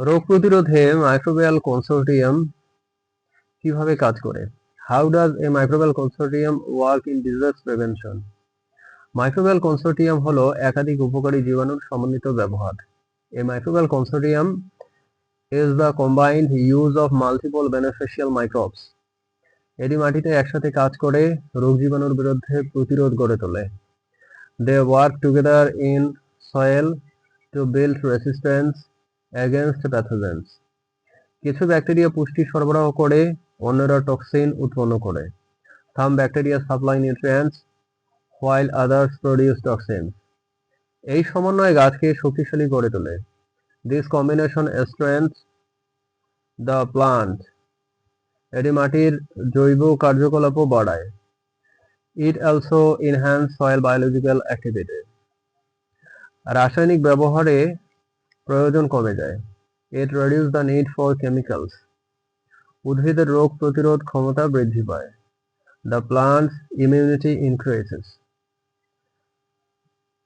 রোগ প্রতিরোধে microbial consortium কিভাবে কাজ করে? How does a microbial consortium work in disease prevention? Microbial consortium হলো একাধিক উপকারী জীবাণুর সমন্বিত ব্যবহার। A microbial consortium is the combined use of multiple beneficial microbes. এটি মাটিতে একসাথে কাজ করে রোগ জীবাণুর বিরুদ্ধে প্রতিরোধ গড়ে তোলে। They work together in soil to build resistance against pathogens. কিছু ব্যাকটেরিয়া পুষ্টি সরবরাহ করে, অন্যরা টক্সিন উৎপন্ন করে। Some bacteria supply nutrients while others produce toxins. এই সমন্বয় গাছকে শক্তিশালী করে তোলে। This combination strengthens the plant. এটি মাটির জৈব কার্যকলাপও বাড়ায়। It also enhances soil biological activity. রাসায়নিক ব্যবহারে প্রয়োজন কমে যায়। It reduces the need for chemicals. উদ্ভিদের রোগ প্রতিরোধ ক্ষমতা বৃদ্ধি পায়। The plant's immunity increases.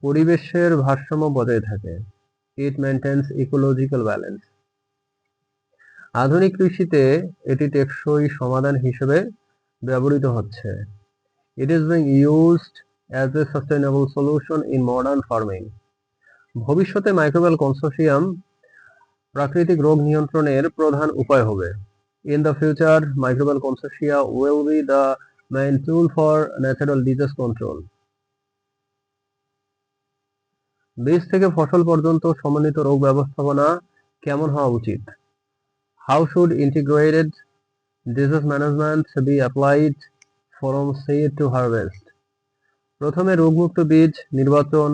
পরিবেশের ভারসাম্য বজায় থাকে। It maintains ecological balance. আধুনিক কৃষিতে এটি টেকসই সমাধান হিসেবে ব্যবহৃত হচ্ছে। It is being used as a sustainable solution in modern farming. ভবিষ্যতে মাইক্রোবিয়াল কনসোর্টিয়াম প্রাকৃতিক রোগ নিয়ন্ত্রণের প্রধান উপায় হবে। In the future, microbial consortia will be the main tool for natural disease control. বীজ থেকে ফসল পর্যন্ত সমন্বিত রোগ ব্যবস্থাপনা কেমন হওয়া উচিত? How should integrated disease management be applied from seed to harvest? প্রথমে রোগমুক্ত বীজ নির্বাচন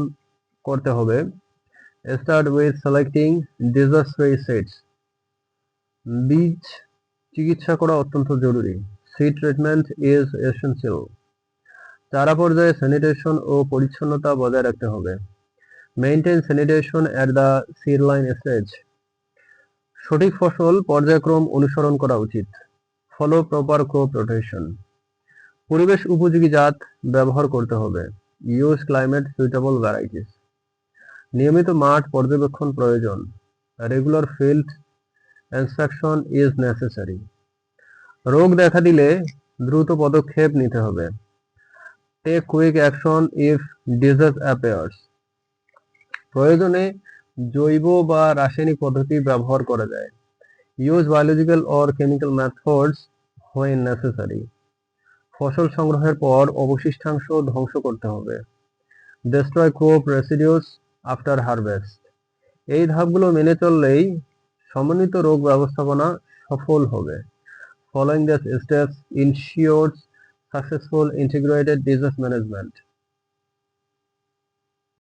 করতে হবে। Start with selecting disease-free seeds. বীজ চিকিৎসা করা অত্যন্ত জরুরি। Seed treatment is essential. চারা পর্যায়ে স্যানিটেশন ও পরিচ্ছন্নতা বজায় রাখতে হবে। Maintain sanitation at the seedline stage. সঠিক ফসল পর্যায়ক্রম অনুসরণ করা উচিত। Follow proper crop rotation. পরিবেশ উপযোগী জাত ব্যবহার করতে হবে। Use climate suitable varieties. নিয়মিত মাঠ পর্যবেক্ষণ প্রয়োজন। Regular field inspection is necessary. রোগ দেখা দিলে দ্রুত পদক্ষেপ নিতে হবে। Take quick action if disease appears. প্রয়োজনে জৈব বা রাসায়নিক পদ্ধতি ব্যবহার করা যায়। Use biological or chemical methods when necessary. ফসল সংগ্রহের পর অবশিষ্টাংশ ধ্বংস করতে হবে। Destroy crop residues after harvest. এই ধাপগুলো মেনে চললেই সমন্বিত রোগ ব্যবস্থাপনা সফল হবে। Following these steps ensures successful integrated disease management.